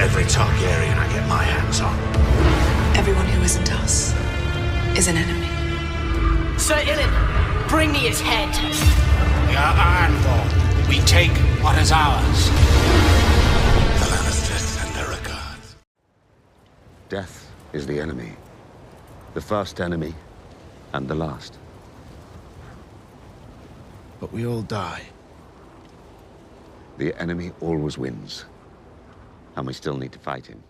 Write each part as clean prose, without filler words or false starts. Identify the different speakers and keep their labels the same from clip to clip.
Speaker 1: every Targaryen I get my hands on.
Speaker 2: Everyone who isn't us is an enemy.
Speaker 3: Sir Ilyn, bring me his head.
Speaker 1: We are Ironborn. We take what is ours. The Lannisters send their regards.
Speaker 4: Death is the enemy. The first enemy, and the last.
Speaker 5: But we all die.
Speaker 4: The enemy always wins. And we still need to fight him.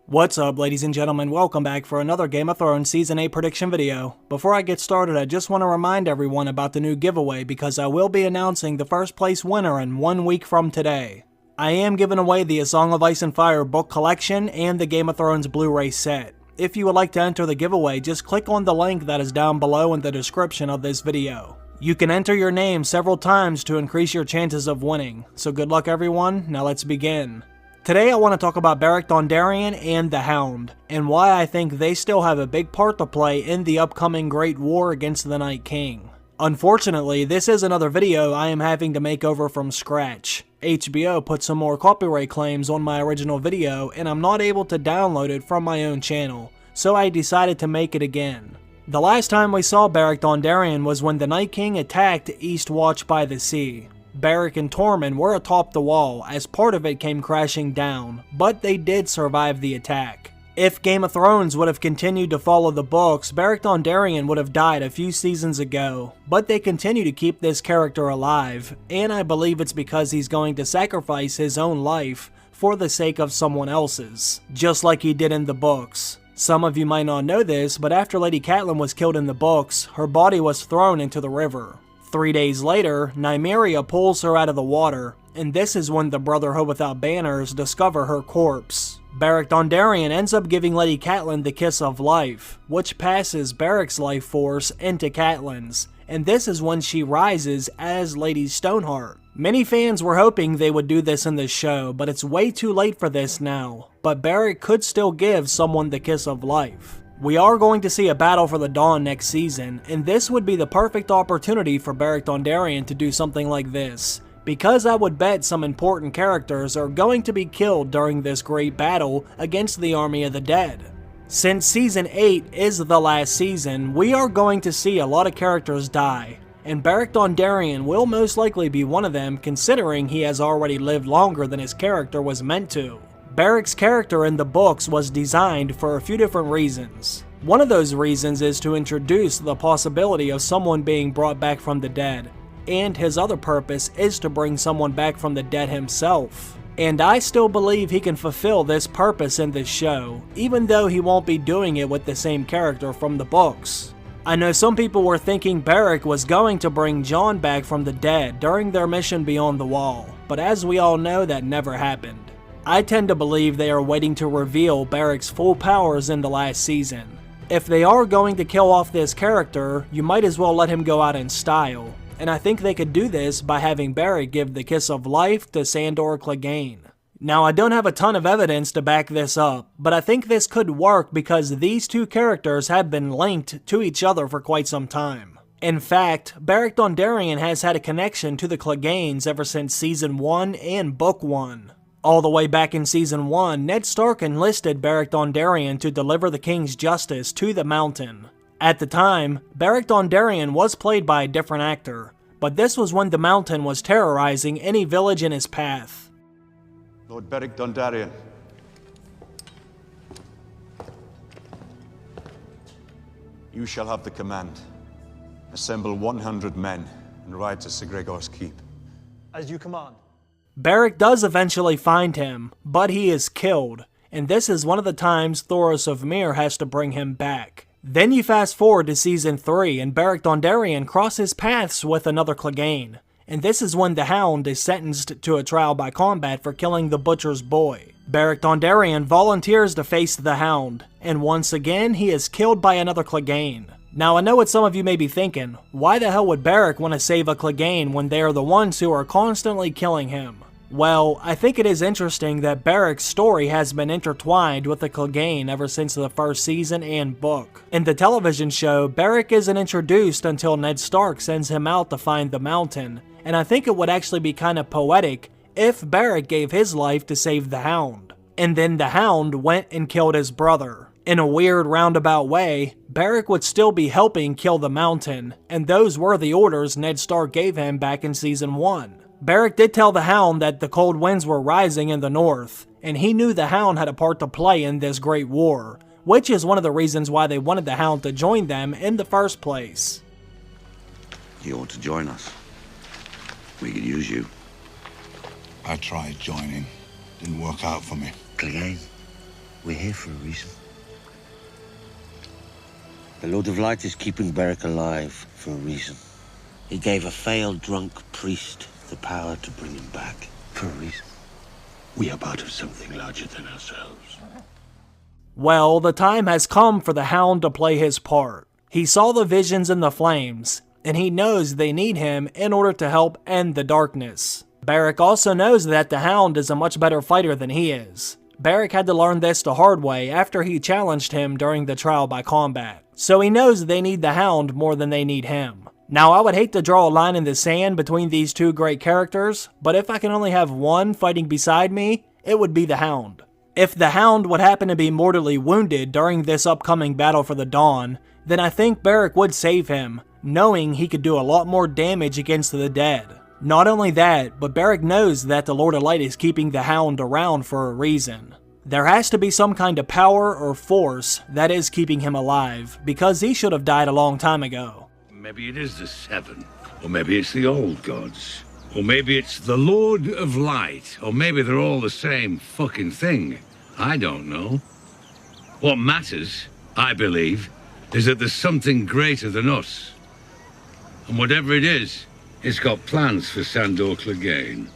Speaker 6: What's up, ladies and gentlemen? Welcome back for another Game of Thrones Season 8 prediction video. Before I get started, I just want to remind everyone about the new giveaway because I will be announcing the first place winner in 1 week from today. I am giving away the A Song of Ice and Fire book collection and the Game of Thrones Blu-ray set. If you would like to enter the giveaway, just click on the link that is down below in the description of this video. You can enter your name several times to increase your chances of winning. So good luck everyone, now let's begin. Today I want to talk about Beric Dondarrion and the Hound, and why I think they still have a big part to play in the upcoming Great War against the Night King. Unfortunately, this is another video I am having to make over from scratch. HBO put some more copyright claims on my original video and I'm not able to download it from my own channel, so I decided to make it again. The last time we saw Beric Dondarrion was when the Night King attacked East Watch by the Sea. Beric and Tormund were atop the wall as part of it came crashing down, but they did survive the attack. If Game of Thrones would have continued to follow the books, Beric Dondarrion would have died a few seasons ago, but they continue to keep this character alive, and I believe it's because he's going to sacrifice his own life for the sake of someone else's, just like he did in the books. Some of you might not know this, but after Lady Catelyn was killed in the books, her body was thrown into the river. 3 days later, Nymeria pulls her out of the water, and this is when the Brotherhood Without Banners discover her corpse. Beric Dondarrion ends up giving Lady Catelyn the Kiss of Life, which passes Beric's life force into Catelyn's, and this is when she rises as Lady Stoneheart. Many fans were hoping they would do this in the show, but it's way too late for this now. But Beric could still give someone the Kiss of Life. We are going to see a battle for the Dawn next season, and this would be the perfect opportunity for Beric Dondarrion to do something like this, because I would bet some important characters are going to be killed during this great battle against the Army of the Dead. Since Season 8 is the last season, we are going to see a lot of characters die, and Beric Dondarrion will most likely be one of them considering he has already lived longer than his character was meant to. Beric's character in the books was designed for a few different reasons. One of those reasons is to introduce the possibility of someone being brought back from the dead, and his other purpose is to bring someone back from the dead himself. And I still believe he can fulfill this purpose in this show, even though he won't be doing it with the same character from the books. I know some people were thinking Beric was going to bring Jon back from the dead during their mission Beyond the Wall, but as we all know, that never happened. I tend to believe they are waiting to reveal Beric's full powers in the last season. If they are going to kill off this character, you might as well let him go out in style, and I think they could do this by having Beric give the Kiss of Life to Sandor Clegane. Now, I don't have a ton of evidence to back this up, but I think this could work because these two characters have been linked to each other for quite some time. In fact, Beric Dondarrion has had a connection to the Cleganes ever since Season 1 and Book 1. All the way back in Season 1, Ned Stark enlisted Beric Dondarrion to deliver the King's justice to the Mountain. At the time, Beric Dondarrion was played by a different actor, but this was when the Mountain was terrorizing any village in his path.
Speaker 7: Lord Beric Dondarrion. You shall have the command. Assemble 100 men and ride to Sir Gregor's Keep.
Speaker 8: As you command.
Speaker 6: Beric does eventually find him, but he is killed, and this is one of the times Thoros of Myr has to bring him back. Then you fast forward to Season 3 and Beric Dondarrion crosses paths with another Clegane, and this is when the Hound is sentenced to a trial by combat for killing the Butcher's boy. Beric Dondarrion volunteers to face the Hound, and once again he is killed by another Clegane. Now I know what some of you may be thinking, why the hell would Beric want to save a Clegane when they are the ones who are constantly killing him? Well, I think it is interesting that Beric's story has been intertwined with the Clegane ever since the first season and book. In the television show, Beric isn't introduced until Ned Stark sends him out to find the Mountain, and I think it would actually be kind of poetic if Beric gave his life to save the Hound. and then the Hound went and killed his brother. In a weird roundabout way, Beric would still be helping kill the Mountain, and those were the orders Ned Stark gave him back in Season 1. Beric did tell the Hound that the cold winds were rising in the north, and he knew the Hound had a part to play in this great war, which is one of the reasons why they wanted the Hound to join them in the first place.
Speaker 4: You ought to join us. We could use you.
Speaker 1: I tried joining. Didn't work out for me.
Speaker 4: Clegane, we're here for a reason. The Lord of Light is keeping Beric alive for a reason. He gave a failed drunk priest the power to bring him back for a reason. We are part of something larger than ourselves.
Speaker 6: Well, the time has come for the Hound to play his part. He saw the visions in the flames, and he knows they need him in order to help end the darkness. Beric also knows that the Hound is a much better fighter than he is. Beric had to learn this the hard way after he challenged him during the trial by combat, so he knows they need the Hound more than they need him. Now, I would hate to draw a line in the sand between these two great characters, but if I can only have one fighting beside me, it would be the Hound. If the Hound would happen to be mortally wounded during this upcoming battle for the Dawn, then I think Beric would save him, knowing he could do a lot more damage against the dead. Not only that, but Beric knows that the Lord of Light is keeping the Hound around for a reason. There has to be some kind of power or force that is keeping him alive, because he should have died a long time ago.
Speaker 5: Maybe it is the Seven, or maybe it's the old gods, or maybe it's the Lord of Light, or maybe they're all the same fucking thing. I don't know. What matters, I believe, is that there's something greater than us. And whatever it is, it's got plans for Sandor Clegane.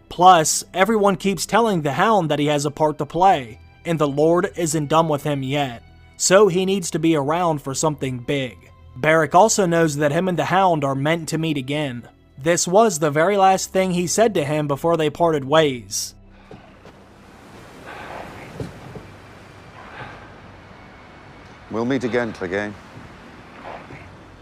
Speaker 6: Plus, everyone keeps telling the Hound that he has a part to play, and the Lord isn't done with him yet, so he needs to be around for something big. Beric also knows that him and the Hound are meant to meet again. This was the very last thing he said to him before they parted ways.
Speaker 7: We'll meet again, Clegane.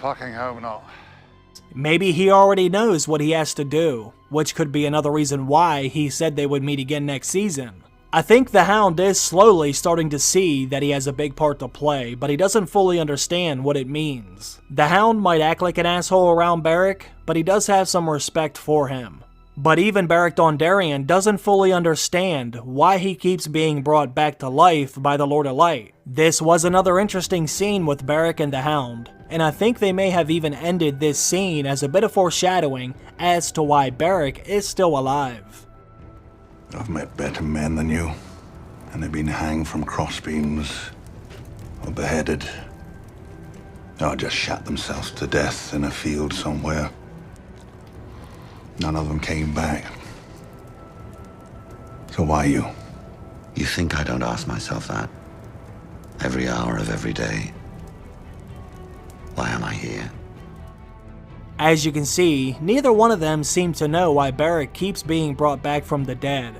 Speaker 1: Fucking hope not.
Speaker 6: Maybe he already knows what he has to do, which could be another reason why he said they would meet again next season. I think the Hound is slowly starting to see that he has a big part to play, but he doesn't fully understand what it means. The Hound might act like an asshole around Beric, but he does have some respect for him. But even Beric Dondarrion doesn't fully understand why he keeps being brought back to life by the Lord of Light. This was another interesting scene with Beric and the Hound, and I think they may have even ended this scene as a bit of foreshadowing as to why Beric is still alive.
Speaker 1: I've met better men than you, and they've been hanged from crossbeams or beheaded, or just shot themselves to death in a field somewhere. None of them came back. So why you?
Speaker 4: You think I don't ask myself that? Every hour of every day. Why am I here?
Speaker 6: As you can see, neither one of them seem to know why Beric keeps being brought back from the dead.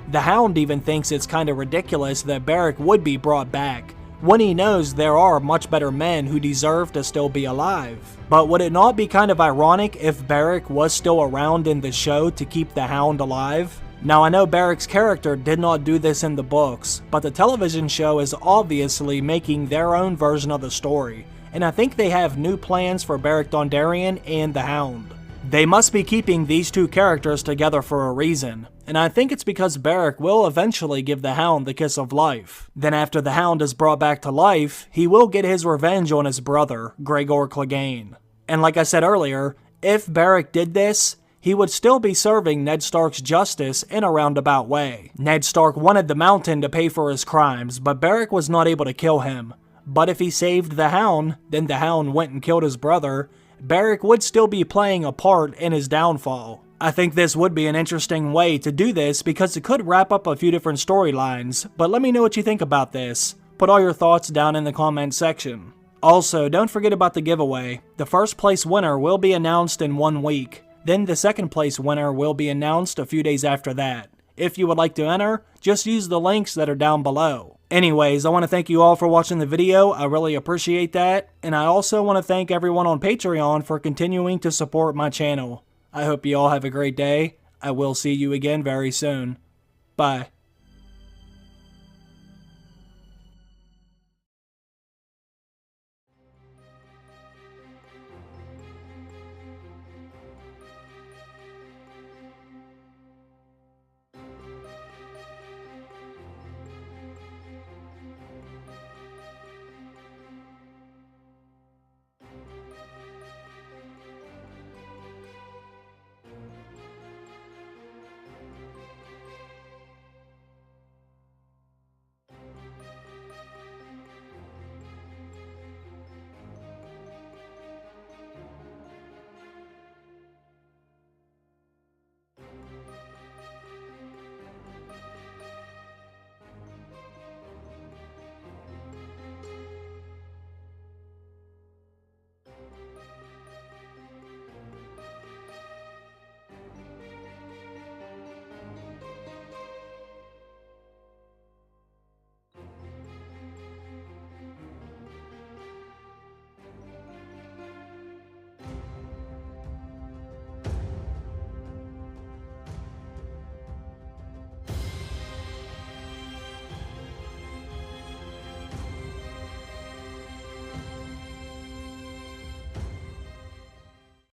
Speaker 6: The Hound even thinks it's kinda ridiculous that Beric would be brought back, when he knows there are much better men who deserve to still be alive. But would it not be kind of ironic if Beric was still around in the show to keep the Hound alive? Now, I know Beric's character did not do this in the books, but the television show is obviously making their own version of the story, and I think they have new plans for Beric Dondarrion and the Hound. They must be keeping these two characters together for a reason, and I think it's because Beric will eventually give the Hound the kiss of life. Then after the Hound is brought back to life, he will get his revenge on his brother, Gregor Clegane. And like I said earlier, if Beric did this, he would still be serving Ned Stark's justice in a roundabout way. Ned Stark wanted the Mountain to pay for his crimes, but Beric was not able to kill him. But if he saved the Hound, then the Hound went and killed his brother, Beric would still be playing a part in his downfall. I think this would be an interesting way to do this because it could wrap up a few different storylines, but let me know what you think about this. Put all your thoughts down in the comment section. Also, don't forget about the giveaway. The first place winner will be announced in 1 week. Then the second place winner will be announced a few days after that. If you would like to enter, just use the links that are down below. Anyways, I want to thank you all for watching the video. I really appreciate that. And I also want to thank everyone on Patreon for continuing to support my channel. I hope you all have a great day. I will see you again very soon. Bye.